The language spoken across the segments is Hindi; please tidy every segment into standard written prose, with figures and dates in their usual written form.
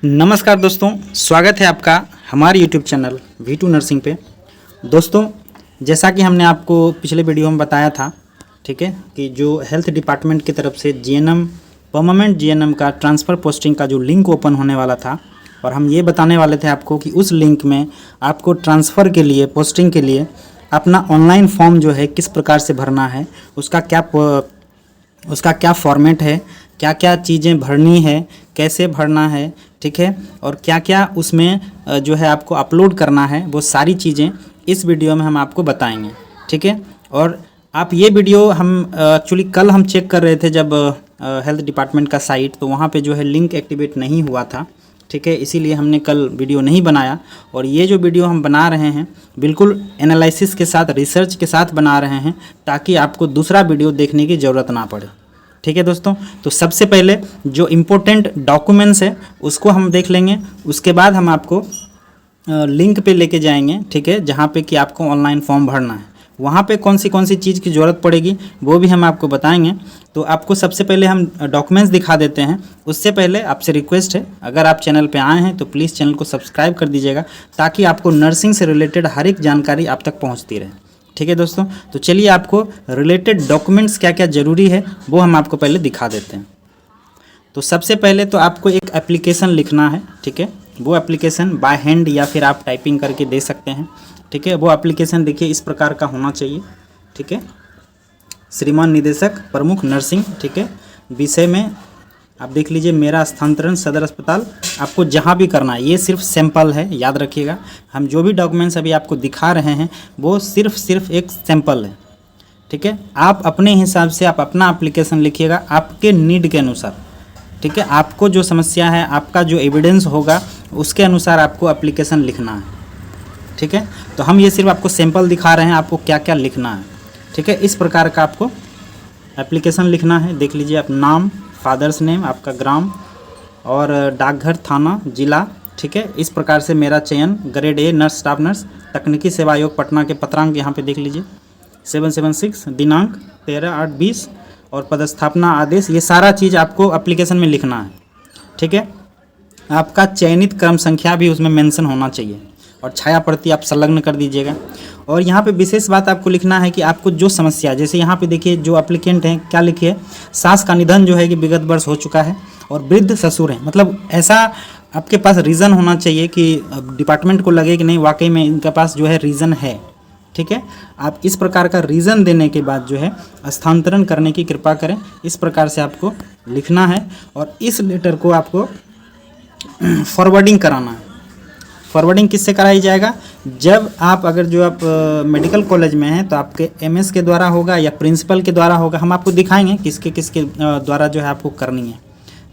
नमस्कार दोस्तों, स्वागत है आपका हमारे YouTube चैनल V2 नर्सिंग पे। दोस्तों, जैसा कि हमने आपको पिछले वीडियो में बताया था, ठीक है, कि जो हेल्थ डिपार्टमेंट की तरफ से GNM परमानेंट GNM का ट्रांसफ़र पोस्टिंग का जो लिंक ओपन होने वाला था, और हम ये बताने वाले थे आपको कि उस लिंक में आपको ट्रांसफ़र के लिए, पोस्टिंग के लिए अपना ऑनलाइन फॉर्म जो है किस प्रकार से भरना है, उसका क्या फॉर्मेट है, क्या क्या चीज़ें भरनी है, कैसे भरना है, ठीक है, और क्या क्या उसमें जो है आपको अपलोड करना है, वो सारी चीज़ें इस वीडियो में हम आपको बताएंगे, ठीक है। और आप ये वीडियो हम एक्चुअली कल हम चेक कर रहे थे जब हेल्थ डिपार्टमेंट का साइट, तो वहाँ पे जो है लिंक एक्टिवेट नहीं हुआ था, ठीक है, इसीलिए हमने कल वीडियो नहीं बनाया। और ये जो वीडियो हम बना रहे हैं बिल्कुल एनालिसिस के साथ, रिसर्च के साथ बना रहे हैं, ताकि आपको दूसरा वीडियो देखने की ज़रूरत ना पड़े, ठीक है दोस्तों। तो सबसे पहले जो इम्पोर्टेंट डॉक्यूमेंट्स है उसको हम देख लेंगे, उसके बाद हम आपको लिंक पे लेके जाएंगे, ठीक है, जहाँ पे कि आपको ऑनलाइन फॉर्म भरना है। वहाँ पे कौन सी चीज़ की ज़रूरत पड़ेगी वो भी हम आपको बताएंगे। तो आपको सबसे पहले हम डॉक्यूमेंट्स दिखा देते हैं। उससे पहले आपसे रिक्वेस्ट है, अगर आप चैनल पे आए हैं तो प्लीज़ चैनल को सब्सक्राइब कर दीजिएगा, ताकि आपको नर्सिंग से रिलेटेड हर एक जानकारी आप तक पहुँचती रहे, ठीक है दोस्तों। तो चलिए आपको रिलेटेड डॉक्यूमेंट्स क्या क्या ज़रूरी है वो हम आपको पहले दिखा देते हैं। तो सबसे पहले तो आपको एक एप्लीकेशन लिखना है, ठीक है। वो एप्लीकेशन बाय हैंड या फिर आप टाइपिंग करके दे सकते हैं, ठीक है। वो एप्लीकेशन देखिए इस प्रकार का होना चाहिए, ठीक है। श्रीमान निदेशक प्रमुख नर्सिंग, ठीक है, विषय में आप देख लीजिए, मेरा स्थानांतरण सदर अस्पताल। आपको जहाँ भी करना है, ये सिर्फ सैंपल है, याद रखिएगा। हम जो भी डॉक्यूमेंट्स अभी आपको दिखा रहे हैं वो सिर्फ एक सैंपल है, ठीक है। आप अपने हिसाब से आप अपना एप्लीकेशन लिखिएगा, आपके नीड के अनुसार, ठीक है। आपको जो समस्या है, आपका जो एविडेंस होगा, उसके अनुसार आपको एप्लीकेशन लिखना है, ठीक है। तो हम ये सिर्फ आपको सैंपल दिखा रहे हैं, आपको क्या क्या लिखना है, ठीक है। इस प्रकार का आपको एप्लीकेशन लिखना है। देख लीजिए, आप नाम, फादर्स नेम, आपका ग्राम और डाकघर, थाना, जिला, ठीक है। इस प्रकार से मेरा चयन grade a nurse, staff nurse, तकनीकी सेवा आयोग पटना के पत्रांक यहाँ पे देख लीजिए 776, दिनांक 13/8/20 और पदस्थापना आदेश, ये सारा चीज़ आपको एप्लीकेशन में लिखना है, ठीक है। आपका चयनित क्रम संख्या भी उसमें मेंशन होना चाहिए, और छाया प्रति आप संलग्न कर दीजिएगा। और यहाँ पे विशेष बात आपको लिखना है कि आपको जो समस्या, जैसे यहाँ पे देखिए जो एप्लीकेंट हैं, क्या लिखिए, सास का निधन जो है कि विगत वर्ष हो चुका है और वृद्ध ससुर हैं, मतलब ऐसा आपके पास रीज़न होना चाहिए कि डिपार्टमेंट को लगे कि नहीं वाकई में इनके पास जो है रीज़न है, ठीक है। आप इस प्रकार का रीज़न देने के बाद जो है स्थानांतरण करने की कृपा करें, इस प्रकार से आपको लिखना है। और इस लेटर को आपको फॉरवर्डिंग कराना है। फॉरवर्डिंग किससे कराई जाएगा? जब आप अगर जो आप मेडिकल कॉलेज में हैं तो आपके MS के द्वारा होगा या प्रिंसिपल के द्वारा होगा, हम आपको दिखाएंगे किसके द्वारा जो है आपको करनी है,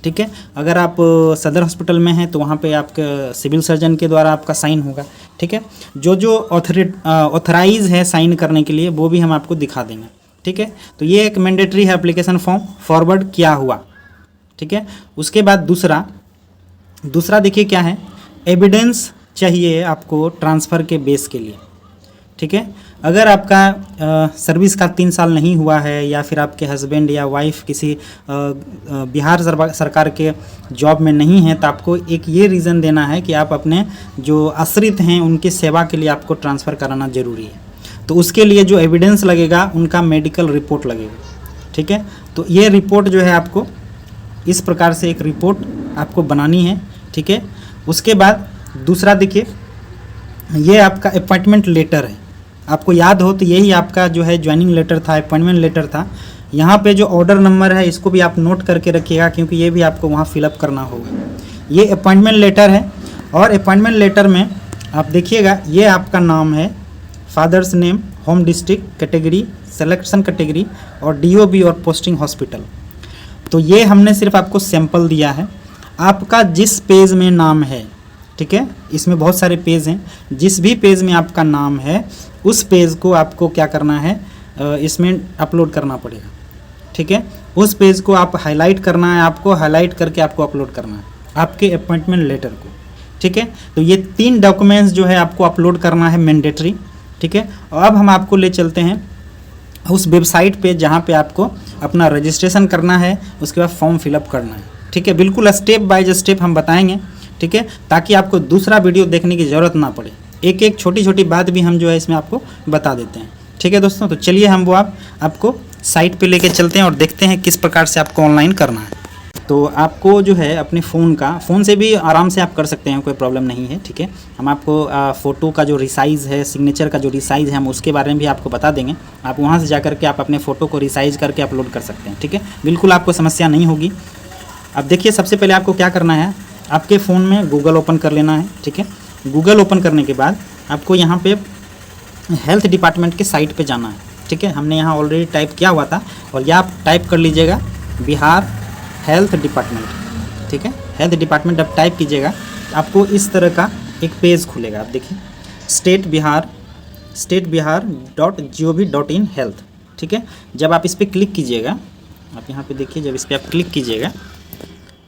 ठीक है। अगर आप सदर हॉस्पिटल में हैं तो वहाँ पे आपके सिविल सर्जन के द्वारा आपका साइन होगा, ठीक है। जो ऑथराइज है साइन करने के लिए वो भी हम आपको दिखा देंगे, ठीक है। तो ये एक मैंडेटरी है एप्लीकेशन फॉर्म, फॉरवर्ड किया हुआ, ठीक है। उसके बाद दूसरा देखिए क्या है, एविडेंस चाहिए आपको ट्रांसफ़र के बेस के लिए, ठीक है। अगर आपका सर्विस का 3 साल नहीं हुआ है, या फिर आपके हस्बैंड या वाइफ किसी बिहार सरकार के जॉब में नहीं है, तो आपको एक ये रीज़न देना है कि आप अपने जो आश्रित हैं उनकी सेवा के लिए आपको ट्रांसफ़र कराना ज़रूरी है। तो उसके लिए जो एविडेंस लगेगा उनका मेडिकल रिपोर्ट लगेगा, ठीक है। तो ये रिपोर्ट जो है आपको इस प्रकार से एक रिपोर्ट आपको बनानी है, ठीक है। उसके बाद दूसरा देखिए, ये आपका अपॉइंटमेंट लेटर है। आपको याद हो तो यही आपका जो है ज्वाइनिंग लेटर था, अपॉइंटमेंट लेटर था। यहाँ पे जो ऑर्डर नंबर है इसको भी आप नोट करके रखिएगा, क्योंकि ये भी आपको वहाँ फिलअप करना होगा। ये अपॉइंटमेंट लेटर है, और अपॉइंटमेंट लेटर में आप देखिएगा, ये आपका नाम है, father's name, home district, category, selection category, और DOB और पोस्टिंग हॉस्पिटल। तो ये हमने सिर्फ आपको सैंपल दिया है। आपका जिस पेज में नाम है, ठीक है, इसमें बहुत सारे पेज हैं, जिस भी पेज में आपका नाम है उस पेज को आपको क्या करना है, इसमें अपलोड करना पड़ेगा, ठीक है। उस पेज को आप हाईलाइट करना है, आपको हाईलाइट करके आपको अपलोड करना है आपके अपॉइंटमेंट लेटर को, ठीक है। तो ये 3 डॉक्यूमेंट्स जो है आपको अपलोड करना है मैंडेटरी, ठीक है। और अब हम आपको ले चलते हैं उस वेबसाइट पे जहाँ पे आपको अपना रजिस्ट्रेशन करना है, उसके बाद फॉर्म फिलअप करना है। ठीक है, बिल्कुल स्टेप बाय स्टेप हम बताएंगे। ठीक है, ताकि आपको दूसरा वीडियो देखने की ज़रूरत ना पड़े। एक एक छोटी छोटी बात भी हम जो है इसमें आपको बता देते हैं। ठीक है दोस्तों, तो चलिए हम वो आपको साइट पे लेके चलते हैं और देखते हैं किस प्रकार से आपको ऑनलाइन करना है। तो आपको जो है अपने फ़ोन से भी आराम से आप कर सकते हैं, कोई प्रॉब्लम नहीं है। ठीक है, हम आपको फ़ोटो का जो रिसाइज़ है, सिग्नेचर का जो रिसाइज़ है, हम उसके बारे में भी आपको बता देंगे। आप वहाँ से जाकर के आप अपने फ़ोटो को रिसाइज़ करके अपलोड कर सकते हैं। ठीक है, बिल्कुल आपको समस्या नहीं होगी। अब देखिए, सबसे पहले आपको क्या करना है, आपके फ़ोन में गूगल ओपन कर लेना है। ठीक है, गूगल ओपन करने के बाद आपको यहाँ पे हेल्थ डिपार्टमेंट के साइट पे जाना है। ठीक है, हमने यहाँ ऑलरेडी टाइप किया हुआ था और यह आप टाइप कर लीजिएगा बिहार हेल्थ डिपार्टमेंट। ठीक है, हेल्थ डिपार्टमेंट आप टाइप कीजिएगा, आपको इस तरह का एक पेज खुलेगा। आप देखिए stateBihar.gov.in हेल्थ। ठीक है, जब आप इस पर क्लिक कीजिएगा, आप यहाँ पे देखिए, जब इस पर आप क्लिक कीजिएगा,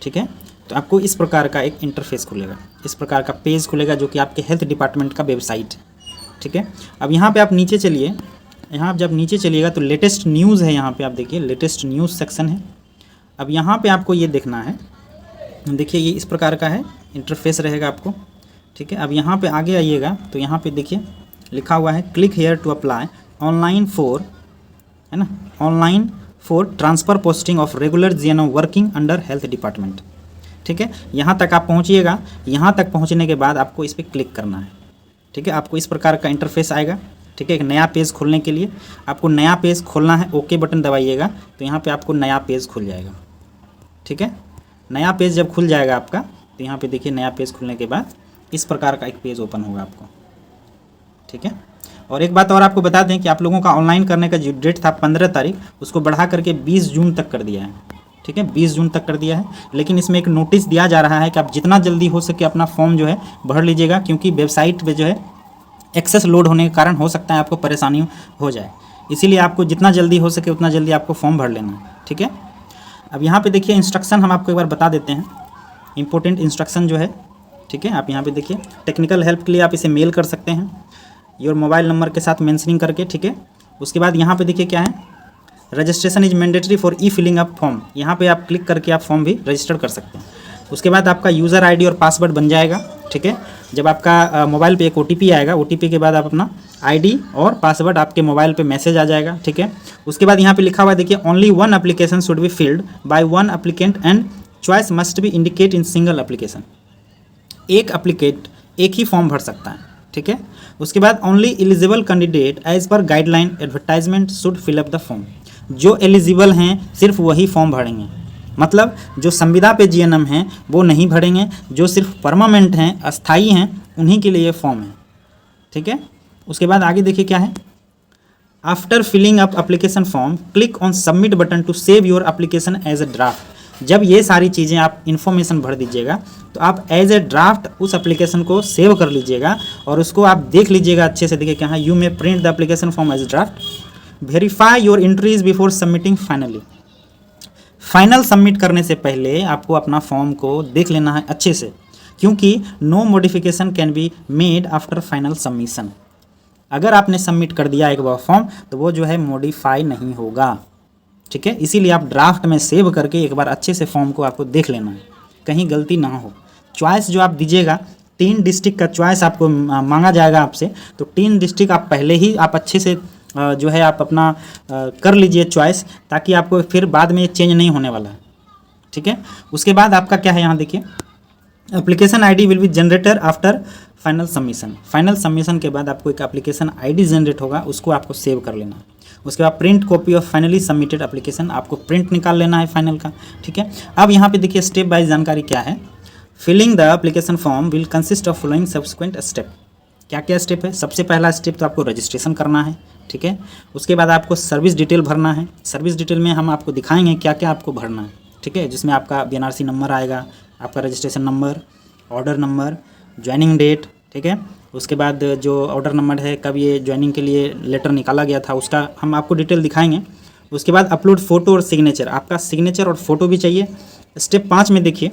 ठीक है, तो आपको इस प्रकार का एक इंटरफेस खुलेगा, इस प्रकार का पेज खुलेगा जो कि आपके हेल्थ डिपार्टमेंट का वेबसाइट है। ठीक है, अब यहाँ पे आप नीचे चलिए, यहाँ आप जब नीचे चलिएगा तो लेटेस्ट न्यूज़ है, यहाँ पे आप देखिए लेटेस्ट न्यूज़ सेक्शन है। अब यहाँ पे आपको ये देखना है, देखिए ये इस प्रकार का है इंटरफेस रहेगा आपको। ठीक है, अब यहाँ पे आगे आइएगा तो यहाँ पे देखिए लिखा हुआ है click here to apply online for, है ना, online for transfer posting of regular GNO working under health department. ठीक है, यहाँ तक आप पहुँचिएगा। यहाँ तक पहुँचने के बाद आपको इस पर क्लिक करना है। ठीक है, आपको इस प्रकार का इंटरफेस आएगा। ठीक है, एक नया पेज खोलने के लिए आपको नया पेज खोलना है, ओके बटन दबाइएगा तो यहाँ पे आपको नया पेज खुल जाएगा। ठीक है, नया पेज जब खुल जाएगा आपका तो यहाँ पे देखिए नया पेज खुलने के बाद इस प्रकार का एक पेज ओपन होगा आपको। ठीक है, और एक बात और आपको बता दें कि आप लोगों का ऑनलाइन करने का जो डेट था 15 तारीख, उसको बढ़ा करके 20 जून तक कर दिया है। ठीक है, 20 जून तक कर दिया है, लेकिन इसमें एक नोटिस दिया जा रहा है कि आप जितना जल्दी हो सके अपना फॉर्म जो है भर लीजिएगा, क्योंकि वेबसाइट पे जो है एक्सेस लोड होने के कारण हो सकता है आपको परेशानी हो जाए, इसीलिए आपको जितना जल्दी हो सके उतना जल्दी आपको फॉर्म भर लेना है। ठीक है, अब यहाँ पे देखिए इंस्ट्रक्शन हम आपको एक बार बता देते हैं, इंपॉर्टेंट इंस्ट्रक्शन जो है। ठीक है, आप यहाँ पे देखिए टेक्निकल हेल्प के लिए आप इसे मेल कर सकते हैं योर मोबाइल नंबर के साथ मेंशनिंग करके। ठीक है, उसके बाद यहाँ पे देखिए क्या है, registration is mandatory for E filling up form, यहाँ पे आप क्लिक करके आप फॉर्म भी रजिस्टर कर सकते हैं। उसके बाद आपका यूज़र आईडी और पासवर्ड बन जाएगा। ठीक है, जब आपका मोबाइल पे एक ओटीपी आएगा, ओटीपी के बाद आप अपना आईडी और पासवर्ड आपके मोबाइल पे मैसेज आ जाएगा। ठीक है, उसके बाद यहाँ पे लिखा हुआ है देखिए only one application should be filled by one applicant and choice must be indicate in single application. एक एप्लीकेंट एक ही फॉर्म भर सकता है। ठीक है, उसके बाद only eligible candidate as per guideline advertisement should fill up the form. जो एलिजिबल हैं सिर्फ वही फॉर्म भरेंगे, मतलब जो संविदा पे जीएनएम हैं वो नहीं भरेंगे, जो सिर्फ परमानेंट हैं, अस्थाई हैं, उन्हीं के लिए ये फॉर्म है। ठीक है, उसके बाद आगे देखिए क्या है, after filling up application form click on submit button to save your application as a draft. जब ये सारी चीज़ें आप इन्फॉर्मेशन भर दीजिएगा तो आप एज ए ड्राफ्ट उस एप्लीकेशन को सेव कर लीजिएगा और उसको आप देख लीजिएगा अच्छे से। देखिए क्या है, you may print the application form as a draft, verify your entries before submitting finally. Final submit करने से पहले आपको अपना फॉर्म को देख लेना है अच्छे से, क्योंकि no modification can be made after final submission. अगर आपने सबमिट कर दिया एक बार फॉर्म तो वो जो है मॉडिफाई नहीं होगा। ठीक है, इसीलिए आप ड्राफ्ट में सेव करके एक बार अच्छे से फॉर्म को आपको देख लेना है, कहीं गलती ना हो। चॉइस जो आप दीजिएगा, 3 डिस्ट्रिक्ट का चॉइस आपको मांगा जाएगा आपसे, तो 3 डिस्ट्रिक्ट आप पहले ही आप अच्छे से जो है आप अपना कर लीजिए चॉइस, ताकि आपको फिर बाद में चेंज नहीं होने वाला है। ठीक है, उसके बाद आपका क्या है, यहाँ देखिए application ID will be generator after final submission. Final submission के बाद आपको एक एप्लीकेशन आईडी जनरेट होगा, उसको आपको सेव कर लेना है। उसके बाद print copy of finally submitted application, आपको प्रिंट निकाल लेना है फाइनल का। ठीक है, अब यहाँ पे देखिए स्टेप बाय जानकारी क्या है, filling the application form will consist of following subsequent step. क्या क्या स्टेप है, सबसे पहला स्टेप तो आपको रजिस्ट्रेशन करना है। ठीक है, उसके बाद आपको सर्विस डिटेल भरना है। सर्विस डिटेल में हम आपको दिखाएंगे क्या क्या आपको भरना है। ठीक है, जिसमें आपका बीएनआरसी नंबर आएगा, आपका registration number, order number, joining date. ठीक है, उसके बाद जो ऑर्डर नंबर है, कब ये ज्वाइनिंग के लिए लेटर निकाला गया था, उसका हम आपको डिटेल दिखाएंगे। उसके बाद अपलोड फ़ोटो और सिग्नेचर, आपका सिग्नेचर और फोटो भी चाहिए। स्टेप 5 में देखिए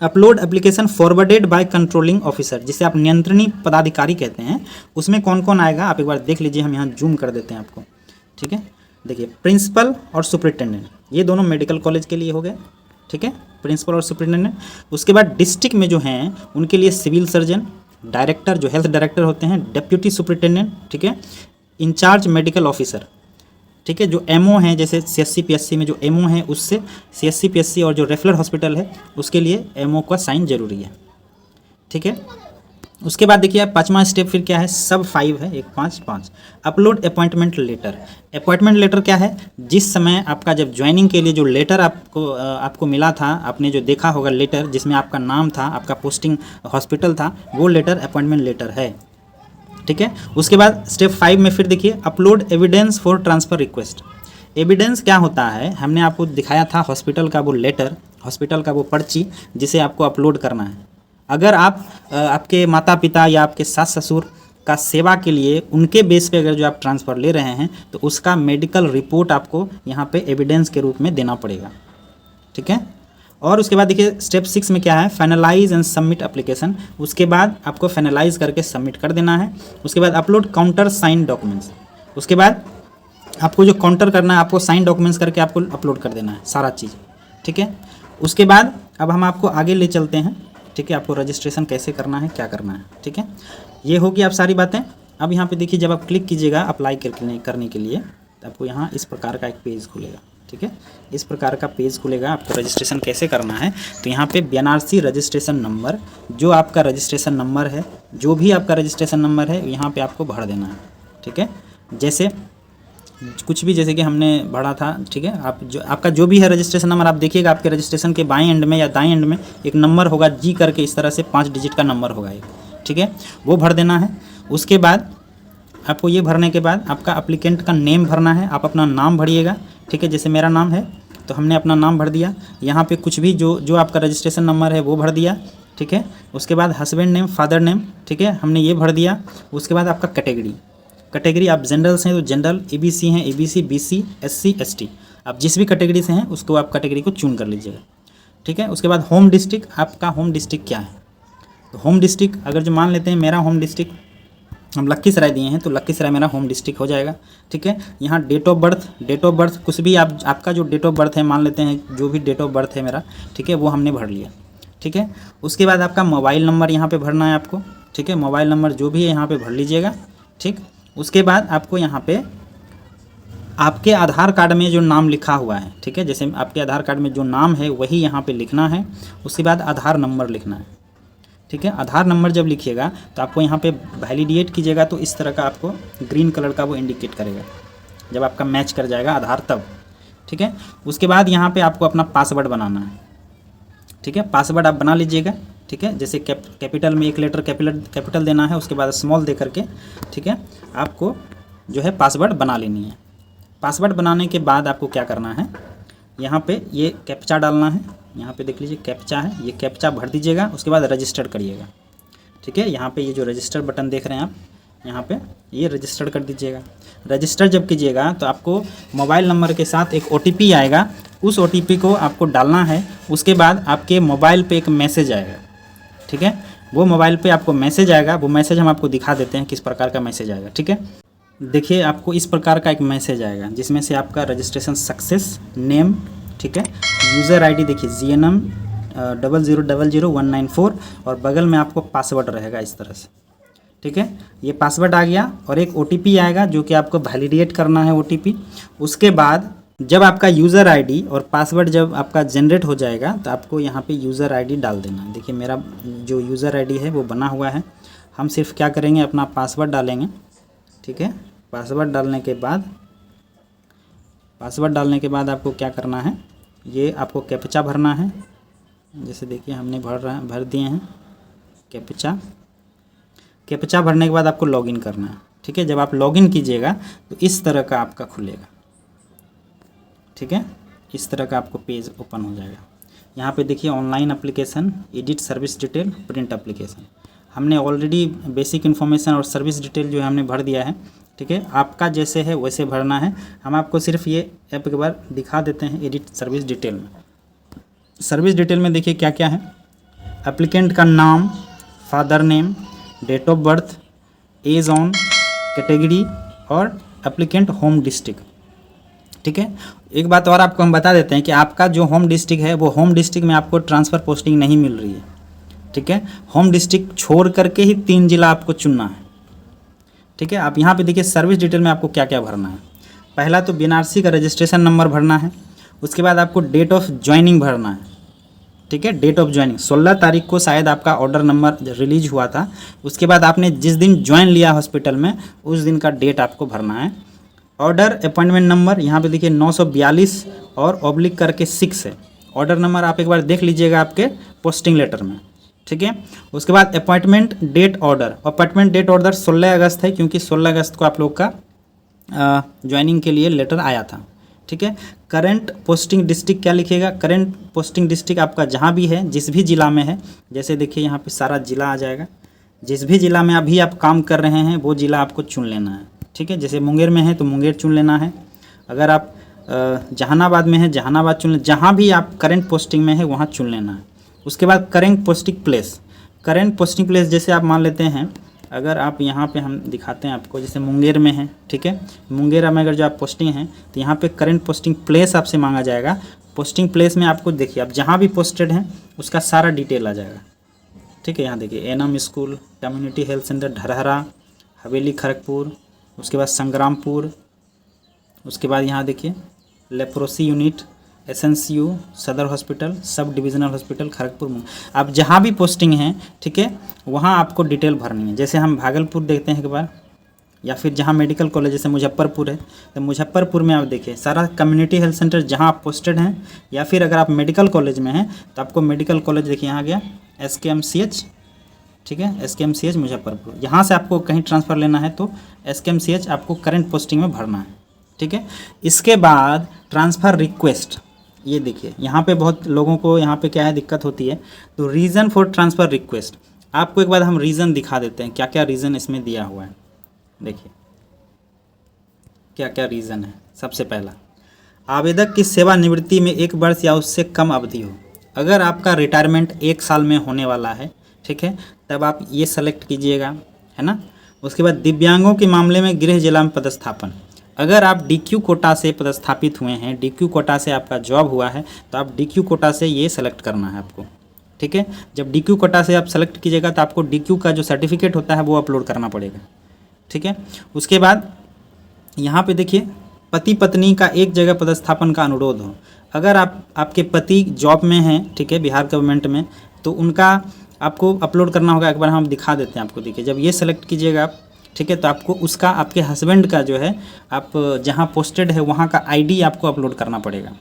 upload application forwarded by controlling officer, जिसे आप नियंत्रणीय पदाधिकारी कहते हैं, उसमें कौन कौन आएगा आप एक बार देख लीजिए। हम यहाँ जूम कर देते हैं आपको। ठीक है, देखिए प्रिंसिपल और सुपरिटेंडेंट ये दोनों मेडिकल कॉलेज के लिए हो गए, ठीक है, प्रिंसिपल और सुपरिटेंडेंट। उसके बाद डिस्ट्रिक्ट में जो हैं उनके लिए सिविल सर्जन, डायरेक्टर जो हेल्थ डायरेक्टर होते हैं, डेप्यूटी सुपरिटेंडेंट, ठीक है, इंचार्ज मेडिकल ऑफिसर, ठीक है, जो एमओ हैं जैसे सीएससी पीएससी में जो एमओ हैं उससे सीएससी पीएससी और जो रेफरल हॉस्पिटल है उसके लिए एमओ का साइन जरूरी है, ठीक है। उसके बाद देखिए पांचवा स्टेप फिर क्या है, सब 5 है, 1 5 5 upload appointment letter. Appointment letter क्या है, जिस समय आपका जब ज्वाइनिंग के लिए जो लेटर आपको मिला था, आपने जो देखा होगा लेटर जिसमें आपका नाम था, आपका पोस्टिंग हॉस्पिटल था, वो लेटर अपॉइंटमेंट लेटर है, ठीक है। उसके बाद स्टेप 5 में फिर देखिए upload evidence for transfer request. Evidence क्या होता है, हमने आपको दिखाया था हॉस्पिटल का वो लेटर, हॉस्पिटल का वो पर्ची जिसे आपको अपलोड करना है। अगर आप आपके माता पिता या आपके सास ससुर का सेवा के लिए उनके बेस पे अगर जो आप ट्रांसफ़र ले रहे हैं तो उसका मेडिकल रिपोर्ट आपको यहाँ पे एविडेंस के रूप में देना पड़ेगा, ठीक है। और उसके बाद देखिए स्टेप 6 में क्या है, फाइनलाइज एंड सबमिट एप्लीकेशन। उसके बाद आपको फाइनलाइज करके सबमिट कर देना है। उसके बाद अपलोड काउंटर साइन डॉक्यूमेंट्स। उसके बाद आपको जो काउंटर करना है आपको साइन डॉक्यूमेंट्स करके आपको अपलोड कर देना है सारा चीज़, ठीक है। उसके बाद अब हम आपको आगे ले चलते हैं, ठीक है, आपको रजिस्ट्रेशन कैसे करना है, क्या करना है, ठीक है। ये होगी आप सारी बातें। अब यहाँ पे देखिए जब आप क्लिक कीजिएगा अप्लाई करने के लिए तो आपको यहाँ इस प्रकार का एक पेज खुलेगा, ठीक है, इस प्रकार का पेज खुलेगा। आपको रजिस्ट्रेशन कैसे करना है तो यहाँ पे बीएनआरसी रजिस्ट्रेशन नंबर, जो आपका रजिस्ट्रेशन नंबर है, जो भी आपका रजिस्ट्रेशन नंबर है यहाँ पे आपको भर देना है, ठीक है। जैसे कुछ भी जैसे कि हमने भरा था, ठीक है, आप जो आपका जो भी है रजिस्ट्रेशन नंबर आप देखिएगा आपके रजिस्ट्रेशन के बाएं एंड में या दाएं एंड में एक नंबर होगा जी करके, इस तरह से 5 डिजिट का नंबर होगा एक, ठीक है, वो भर देना है। उसके बाद आपको ये भरने के बाद आपका अप्लीकेंट का नेम भरना है, आप अपना नाम भरिएगा, ठीक है। जैसे मेरा नाम है तो हमने अपना नाम भर दिया, यहाँ पे कुछ भी जो आपका रजिस्ट्रेशन नंबर है वो भर दिया, ठीक है। उसके बाद हस्बैंड नेम, फादर नेम, ठीक है, हमने ये भर दिया। उसके बाद आपका कैटेगरी आप जनरल से हैं तो जनरल, एबीसी हैं एबीसी, बीसी, एससी, एसटी, आप जिस भी कैटेगरी से हैं उसको आप कैटेगरी को चून कर लीजिएगा, ठीक है। उसके बाद होम डिस्ट्रिक्ट, आपका होम डिस्ट्रिक्ट क्या है, तो होम डिस्ट्रिक्ट अगर जो मान लेते हैं मेरा होम डिस्ट्रिक्ट हम लखीसराय दिए हैं तो लखीसराय मेरा होम डिस्ट्रिक्ट हो जाएगा, ठीक है। यहाँ डेट ऑफ बर्थ कुछ भी आपका जो डेट ऑफ बर्थ है मान लेते हैं, जो भी डेट ऑफ बर्थ है मेरा, ठीक है, वो हमने भर लिया, ठीक है। उसके बाद आपका मोबाइल नंबर यहाँ पे भरना है आपको, ठीक है, मोबाइल नंबर जो भी है यहाँ पे भर लीजिएगा, ठीक। उसके बाद आपको यहाँ पे आपके आधार कार्ड में जो नाम लिखा हुआ है, ठीक है, जैसे आपके आधार कार्ड में जो नाम है वही यहाँ पे लिखना है। उसके बाद आधार नंबर लिखना है, ठीक है। आधार नंबर जब लिखिएगा तो आपको यहाँ पे वैलिडेट कीजिएगा तो इस तरह का आपको ग्रीन कलर का वो इंडिकेट करेगा जब आपका मैच कर जाएगा आधार तब, ठीक है। उसके बाद यहाँ पे आपको अपना पासवर्ड बनाना है, ठीक है, पासवर्ड आप बना लीजिएगा, ठीक है। जैसे कैपिटल में एक लेटर कैपिटल देना है, उसके बाद स्मॉल दे करके, ठीक है, आपको जो है पासवर्ड बना लेनी है। पासवर्ड बनाने के बाद आपको क्या करना है, यहाँ पे ये कैप्चा डालना है, यहाँ पे देख लीजिए कैप्चा है, ये कैप्चा भर दीजिएगा। उसके बाद रजिस्टर करिएगा, ठीक है। यहाँ पे ये जो रजिस्टर बटन देख रहे हैं आप, यहाँ पे ये रजिस्टर कर दीजिएगा। रजिस्टर जब कीजिएगा तो आपको मोबाइल नंबर के साथ एक OTP आएगा, उस OTP को आपको डालना है। उसके बाद आपके मोबाइल पे एक मैसेज आएगा, ठीक है, वो मोबाइल पे आपको मैसेज आएगा, वो मैसेज हम आपको दिखा देते हैं किस प्रकार का मैसेज आएगा, ठीक है। देखिए आपको इस प्रकार का एक मैसेज आएगा जिसमें से आपका रजिस्ट्रेशन सक्सेस, नेम, ठीक है, यूज़र आईडी देखिए GNM 0000194 और बगल में आपको पासवर्ड रहेगा इस तरह से, ठीक है। ये पासवर्ड आ गया और एक OTP आएगा जो कि आपको वैलिडेट करना है OTP। उसके बाद जब आपका यूज़र आईडी और पासवर्ड जब आपका जनरेट हो जाएगा तो आपको यहाँ पे यूज़र आईडी डाल देना है। देखिए मेरा जो यूज़र आईडी है वो बना हुआ है, हम सिर्फ क्या करेंगे अपना पासवर्ड डालेंगे, ठीक है। पासवर्ड डालने के बाद आपको क्या करना है, ये आपको कैप्चा भरना है। जैसे देखिए हमने भर दिए हैं कैप्चा भरने के बाद आपको लॉगिन करना है, ठीक है। जब आप लॉगिन कीजिएगा तो इस तरह का आपका खुलेगा, ठीक है, इस तरह का आपको पेज ओपन हो जाएगा। यहाँ पे देखिए online application, edit service detail, print application, हमने ऑलरेडी बेसिक इन्फॉर्मेशन और सर्विस डिटेल जो है हमने भर दिया है, ठीक है। आपका जैसे है वैसे भरना है। हम आपको सिर्फ ये ऐप एक बार दिखा देते हैं एडिट सर्विस डिटेल में। सर्विस डिटेल में देखिए क्या क्या है, एप्लीकेंट का नाम, father name, date of birth, age on, category और एप्लीकेंट होम डिस्ट्रिक्ट, ठीक है। एक बात और आपको हम बता देते हैं कि आपका जो होम डिस्ट्रिक्ट है वो होम डिस्ट्रिक्ट में आपको ट्रांसफ़र पोस्टिंग नहीं मिल रही है, ठीक है। होम डिस्ट्रिक्ट छोड़ करके ही 3 जिला आपको चुनना है, ठीक है। आप यहाँ पे देखिए सर्विस डिटेल में आपको क्या क्या भरना है। पहला तो बीएनआरसी का रजिस्ट्रेशन नंबर भरना है, उसके बाद आपको डेट ऑफ ज्वाइनिंग भरना है, ठीक है। डेट ऑफ ज्वाइनिंग 16 तारीख को शायद आपका ऑर्डर नंबर रिलीज हुआ था, उसके बाद आपने जिस दिन ज्वाइन लिया हॉस्पिटल में उस दिन का डेट आपको भरना है। ऑर्डर अपॉइंटमेंट नंबर यहाँ पे देखिए 942 और ऑब्लिक करके 6 है। ऑर्डर नंबर आप एक बार देख लीजिएगा आपके पोस्टिंग लेटर में, ठीक है। उसके बाद appointment date order, appointment date order 16 अगस्त है, क्योंकि 16 अगस्त को आप लोग का ज्वाइनिंग के लिए लेटर आया था, ठीक है। करंट पोस्टिंग डिस्ट्रिक्ट क्या लिखिएगा, करंट पोस्टिंग डिस्ट्रिक्ट आपका जहाँ भी है, जिस भी ज़िला में है, जैसे देखिए यहाँ पे सारा ज़िला आ जाएगा, जिस भी ज़िला में अभी आप काम कर रहे हैं वो ज़िला आपको चुन लेना है, ठीक है। जैसे मुंगेर में है तो मुंगेर चुन लेना है, अगर आप जहानाबाद में है जहानाबाद चुन लें, जहाँ भी आप करंट पोस्टिंग में है वहाँ चुन लेना है। उसके बाद current posting place, current posting place जैसे आप मान लेते हैं, अगर आप यहाँ पे हम दिखाते हैं आपको, जैसे मुंगेर में है, ठीक है। मुंगेर में अगर जो आप पोस्टिंग हैं तो यहाँ पे करंट पोस्टिंग प्लेस आपसे मांगा जाएगा। पोस्टिंग प्लेस में आपको देखिए आप जहाँ भी पोस्टेड हैं उसका सारा डिटेल आ जाएगा, ठीक है। यहाँ देखिए ANM school, community health center Dharhara, Haveli Kharagpur, उसके बाद संग्रामपुर, उसके बाद यहाँ देखिए leprosy unit, SNCU, Sadar hospital, sub divisional hospital Kharagpur. आप जहाँ भी पोस्टिंग हैं, ठीक है, वहाँ आपको डिटेल भरनी है। जैसे हम भागलपुर देखते हैं एक बार, या फिर जहाँ मेडिकल कॉलेज जैसे मुजफ्फरपुर है तो मुजफ्फरपुर में आप देखिए सारा कम्युनिटी हेल्थ सेंटर जहाँ आप पोस्टेड हैं, या फिर अगर आप मेडिकल कॉलेज में हैं तो आपको मेडिकल कॉलेज देखिए यहाँ गया SKMCH, ठीक है, SKMCH मुजफ्फरपुर। यहाँ से आपको कहीं ट्रांसफ़र लेना है तो SKMCH आपको करंट पोस्टिंग में भरना है, ठीक है। इसके बाद ट्रांसफ़र रिक्वेस्ट, ये देखिए यहाँ पे बहुत लोगों को यहाँ पे क्या है दिक्कत होती है, तो रीज़न फॉर ट्रांसफ़र रिक्वेस्ट आपको एक बार हम रीज़न दिखा देते हैं, क्या क्या रीज़न इसमें दिया हुआ है। देखिए क्या क्या रीज़न है। सबसे पहला, आवेदक की सेवानिवृत्ति में 1 वर्ष या उससे कम अवधि हो। अगर आपका रिटायरमेंट 1 साल में होने वाला है, ठीक है, तब आप ये सेलेक्ट कीजिएगा, है ना। उसके बाद दिव्यांगों के मामले में गृह जिला में पदस्थापन, अगर आप DQ कोटा से पदस्थापित हुए हैं, DQ कोटा से आपका जॉब हुआ है तो आप DQ कोटा से ये सेलेक्ट करना है आपको, ठीक है। जब DQ कोटा से आप सेलेक्ट कीजिएगा तो आपको DQ का जो सर्टिफिकेट होता है वो अपलोड करना पड़ेगा, ठीक है। उसके बाद यहाँ पे देखिए पति पत्नी का एक जगह पदस्थापन का अनुरोध हो, अगर आपके पति जॉब में हैं, ठीक है, बिहार गवर्नमेंट में, तो उनका आपको अपलोड करना होगा। एक बार हम दिखा देते हैं आपको, देखिए जब ये सेलेक्ट कीजिएगा आप, ठीक है, तो आपको उसका आपके हस्बैंड का जो है आप जहाँ पोस्टेड है वहाँ का ID आपको अपलोड करना पड़ेगा,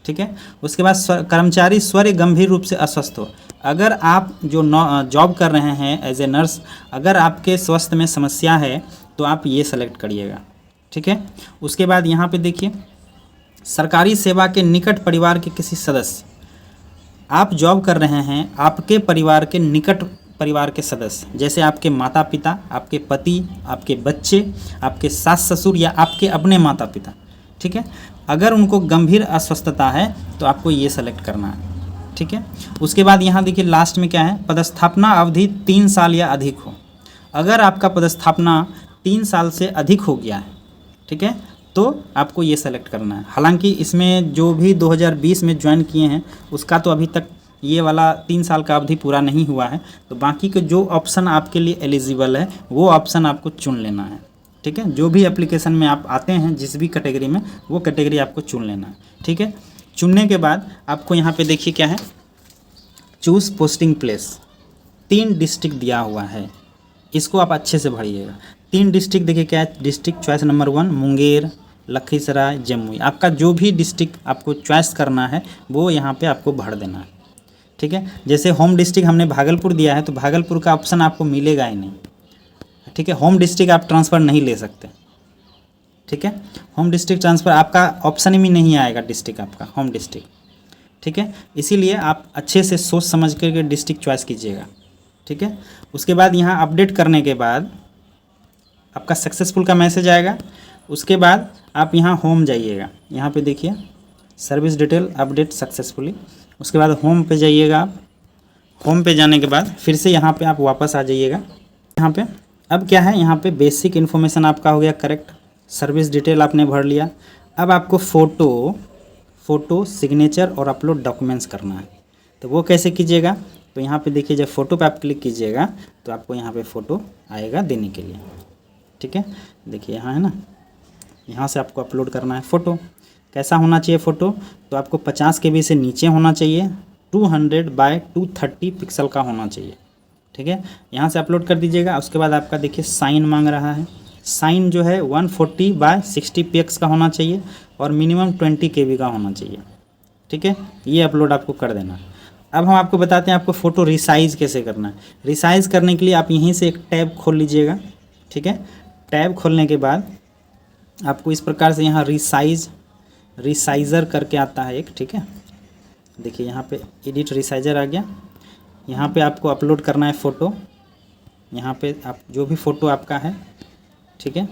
ठीक है। उसके बाद कर्मचारी स्वर गंभीर रूप से अस्वस्थ हो, अगर आप जो जॉब कर रहे हैं एज ए नर्स, अगर आपके स्वास्थ्य में समस्या है तो आप ये सेलेक्ट करिएगा, ठीक है। उसके बाद यहाँ पे देखिए सरकारी सेवा के निकट परिवार के किसी सदस्य, आप जॉब कर रहे हैं, आपके परिवार के निकट परिवार के सदस्य, जैसे आपके माता पिता, आपके पति, आपके बच्चे, आपके सास ससुर या आपके अपने माता पिता, ठीक है, अगर उनको गंभीर अस्वस्थता है तो आपको ये सेलेक्ट करना है, ठीक है। उसके बाद यहाँ देखिए लास्ट में क्या है, पदस्थापना अवधि 3 साल या अधिक हो, अगर आपका पदस्थापना 3 साल से अधिक हो गया है, ठीक है, तो आपको ये सेलेक्ट करना है। हालांकि इसमें जो भी 2020 में ज्वाइन किए हैं उसका तो अभी तक ये वाला 3 साल का अवधि पूरा नहीं हुआ है, तो बाकी के जो ऑप्शन आपके लिए एलिजिबल है वो ऑप्शन आपको चुन लेना है, ठीक है। जो भी एप्लीकेशन में आप आते हैं जिस भी कैटेगरी में, वो कैटेगरी आपको चुन लेना है, ठीक है। चुनने के बाद आपको यहाँ पे देखिए क्या है, चूज़ पोस्टिंग प्लेस, 3 डिस्ट्रिक्ट दिया हुआ है, इसको आप अच्छे से भरिएगा। 3 डिस्ट्रिक्ट देखिए क्या है, district choice number 1 Munger, Lakhisarai, Jamui, आपका जो भी डिस्ट्रिक्ट आपको चॉइस करना है वो यहाँ पे आपको भर देना है, ठीक है। जैसे होम डिस्ट्रिक्ट हमने भागलपुर दिया है तो भागलपुर का ऑप्शन आपको मिलेगा ही नहीं, ठीक है। होम डिस्ट्रिक्ट आप ट्रांसफ़र नहीं ले सकते, ठीक है। होम डिस्ट्रिक्ट ट्रांसफ़र आपका ऑप्शन ही नहीं आएगा, डिस्ट्रिक्ट आपका होम डिस्ट्रिक्ट, ठीक है। इसीलिए आप अच्छे से सोच समझ करके डिस्ट्रिक्ट चॉइस कीजिएगा, ठीक है। उसके बाद यहाँ अपडेट करने के बाद आपका सक्सेसफुल का मैसेज आएगा। उसके बाद आप यहाँ होम जाइएगा, यहाँ पे देखिए सर्विस डिटेल अपडेट सक्सेसफुली, उसके बाद होम पे जाइएगा आप। होम पे जाने के बाद फिर से यहाँ पे आप वापस आ जाइएगा। यहाँ पे अब क्या है, यहाँ पे बेसिक इन्फॉर्मेशन आपका हो गया करेक्ट, सर्विस डिटेल आपने भर लिया। अब आपको फ़ोटो सिग्नेचर और अपलोड डॉक्यूमेंट्स करना है। तो वो कैसे कीजिएगा, तो यहाँ पे देखिए जब फ़ोटो पे आप क्लिक कीजिएगा तो आपको यहाँ पे फ़ोटो आएगा देने के लिए। ठीक है, देखिए यहाँ है ना, यहाँ से आपको अपलोड करना है फ़ोटो। कैसा होना चाहिए फ़ोटो, तो आपको 50 KB से नीचे होना चाहिए, 200 बाय 230 पिक्सल का होना चाहिए। ठीक है, यहाँ से अपलोड कर दीजिएगा। उसके बाद आपका देखिए साइन मांग रहा है, साइन जो है 140 बाय 60 px का होना चाहिए और मिनिमम 20 KB का होना चाहिए। ठीक है, ये अपलोड आपको कर देना है। अब हम आपको बताते हैं आपको फ़ोटो रिसाइज़ कैसे करना है। रिसाइज़ करने के लिए आप यहीं से एक टैब खोल लीजिएगा। ठीक है, टैब खोलने के बाद आपको इस प्रकार से यहाँ रिसाइज़र करके आता है एक। ठीक है, देखिए यहाँ पे एडिट रिसाइज़र आ गया। यहाँ पे आपको अपलोड करना है फ़ोटो। यहाँ पे आप जो भी फ़ोटो आपका है, ठीक है,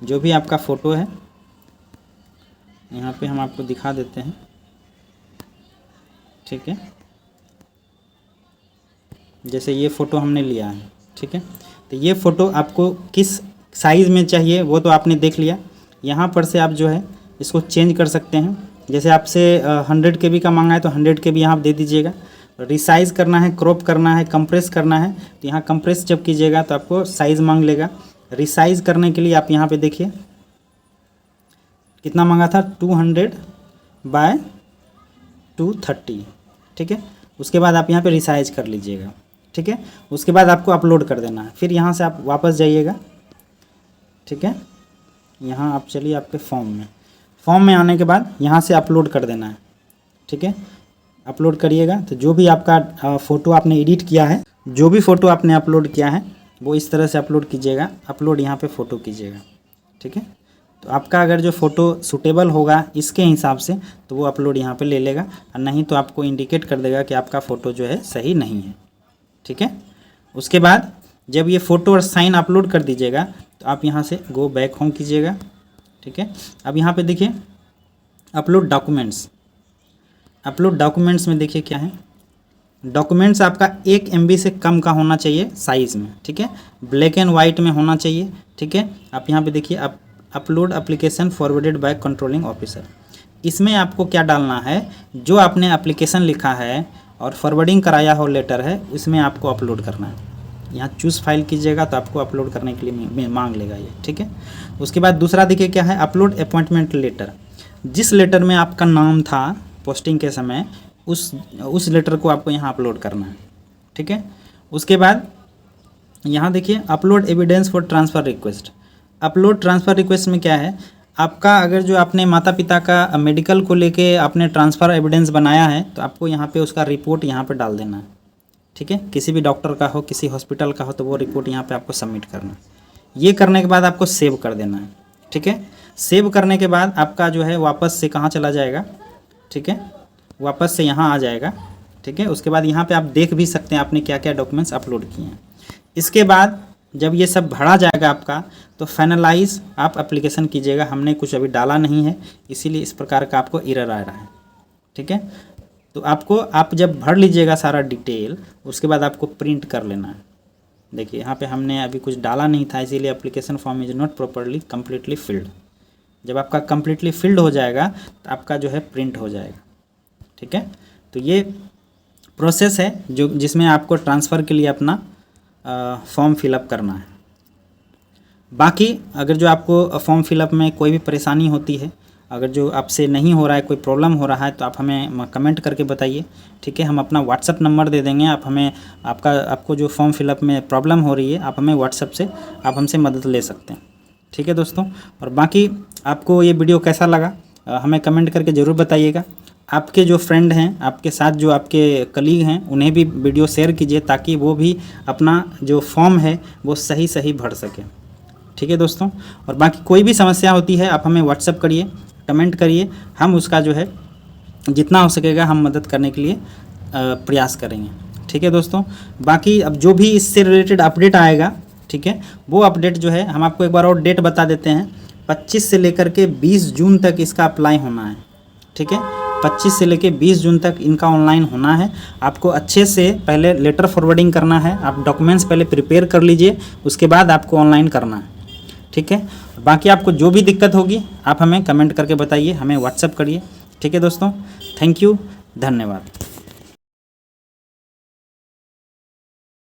जो भी आपका फ़ोटो है यहाँ पे हम आपको दिखा देते हैं। ठीक है, जैसे ये फ़ोटो हमने लिया है। ठीक है, तो ये फ़ोटो आपको किस साइज़ में चाहिए वो तो आपने देख लिया। यहाँ पर से आप जो है इसको चेंज कर सकते हैं। जैसे आपसे 100 KB का मांगा है तो 100 KB यहाँ आप दे दीजिएगा। रिसाइज़ करना है, क्रॉप करना है, कंप्रेस करना है, तो यहाँ कंप्रेस जब कीजिएगा तो आपको साइज़ मांग लेगा। रिसाइज़ करने के लिए आप यहाँ पे देखिए कितना मांगा था, 200 बाय 230। ठीक है, उसके बाद आप यहाँ पे रिसाइज कर लीजिएगा। ठीक है, उसके बाद आपको अपलोड कर देना है। फिर यहाँ से आप वापस जाइएगा। ठीक है, यहाँ आप चलिए आपके फॉर्म में आने के बाद यहाँ से अपलोड कर देना है। ठीक है, अपलोड करिएगा तो जो भी आपका फ़ोटो आपने एडिट किया है, जो भी फ़ोटो आपने अपलोड किया है वो इस तरह से अपलोड कीजिएगा। अपलोड यहाँ पे फ़ोटो कीजिएगा। ठीक है, तो आपका अगर जो फ़ोटो सूटेबल होगा इसके हिसाब से तो वो अपलोड यहाँ पे ले लेगा, और नहीं तो आपको इंडिकेट कर देगा कि आपका फ़ोटो जो है सही नहीं है। ठीक है, उसके बाद जब ये फ़ोटो और साइन अपलोड कर दीजिएगा तो आप यहाँ से गो बैक होम कीजिएगा। ठीक है, अब यहाँ पे देखिए अपलोड डॉक्यूमेंट्स। अपलोड डॉक्यूमेंट्स में देखिए क्या है, डॉक्यूमेंट्स आपका 1 MB से कम का होना चाहिए साइज़ में। ठीक है, ब्लैक एंड वाइट में होना चाहिए। ठीक है, आप यहाँ पे देखिए upload application forwarded by controlling officer. इसमें आपको क्या डालना है, जो आपने एप्लीकेशन लिखा है और फॉरवर्डिंग कराया हो लेटर है, उसमें आपको अपलोड करना है। यहाँ चूज़ फाइल कीजिएगा तो आपको अपलोड करने के लिए मांग लेगा ये। ठीक है, उसके बाद दूसरा देखिए क्या है, अपलोड अपॉइंटमेंट लेटर। जिस लेटर में आपका नाम था पोस्टिंग के समय, उस लेटर को आपको यहाँ अपलोड करना है। ठीक है, उसके बाद यहाँ देखिए upload evidence for transfer request. Upload transfer request में क्या है, आपका अगर जो आपने माता पिता का मेडिकल को लेके आपने ट्रांसफ़र एविडेंस बनाया है तो आपको यहाँ पे उसका रिपोर्ट यहाँ पे डाल देना है। ठीक है, किसी भी डॉक्टर का हो, किसी हॉस्पिटल का हो, तो वो रिपोर्ट यहाँ पे आपको सबमिट करना है। ये करने के बाद आपको सेव कर देना है। ठीक है, सेव करने के बाद आपका जो है वापस से कहाँ चला जाएगा, ठीक है, वापस से यहाँ आ जाएगा। ठीक है, उसके बाद यहाँ पे आप देख भी सकते हैं आपने क्या क्या डॉक्यूमेंट्स अपलोड किए हैं। इसके बाद जब ये सब भरा जाएगा आपका तो फाइनलाइज आप एप्लीकेशन कीजिएगा। हमने कुछ अभी डाला नहीं है इसीलिए इस प्रकार का आपको एरर आ रहा है। ठीक है, तो आप जब भर लीजिएगा सारा डिटेल, उसके बाद आपको प्रिंट कर लेना है। देखिए यहाँ पे हमने अभी कुछ डाला नहीं था इसीलिए application form is not properly completely field. जब आपका कम्प्लीटली फिल्ड हो जाएगा तो आपका जो है प्रिंट हो जाएगा। ठीक है, तो ये प्रोसेस है जिसमें आपको ट्रांसफ़र के लिए अपना फॉर्म फिलअप करना है। बाकी अगर जो आपको फॉर्म फिलअप में कोई भी परेशानी होती है, अगर जो आपसे नहीं हो रहा है, कोई प्रॉब्लम हो रहा है, तो आप हमें कमेंट करके बताइए। ठीक है, हम अपना व्हाट्सअप नंबर दे देंगे, आप हमें आपको जो फॉर्म फिलअप में प्रॉब्लम हो रही है आप हमें व्हाट्सअप से आप हमसे मदद ले सकते हैं। ठीक है दोस्तों, और बाकी आपको ये वीडियो कैसा लगा हमें कमेंट करके ज़रूर बताइएगा। आपके जो फ्रेंड हैं, आपके साथ जो आपके कलीग हैं, उन्हें भी वीडियो शेयर कीजिए ताकि वो भी अपना जो फॉर्म है वो सही भर सके। ठीक है दोस्तों, और बाकी कोई भी समस्या होती है आप हमें व्हाट्सअप करिए, कमेंट करिए, हम उसका जो है जितना हो सकेगा हम मदद करने के लिए प्रयास करेंगे। ठीक है दोस्तों, बाकी अब जो भी इससे रिलेटेड अपडेट आएगा, ठीक है, वो अपडेट जो है हम आपको एक बार और डेट बता देते हैं। 25 से लेकर के 20 जून तक इसका अप्लाई होना है। ठीक है, 25 से लेकर 20 जून तक इनका ऑनलाइन होना है। आपको अच्छे से पहले लेटर फॉरवर्डिंग करना है, आप डॉक्यूमेंट्स पहले प्रिपेयर कर लीजिए, उसके बाद आपको ऑनलाइन करना है। ठीक है, बाकी आपको जो भी दिक्कत होगी आप हमें कमेंट करके बताइए, हमें व्हाट्सअप करिए। ठीक है दोस्तों, थैंक यू, धन्यवाद।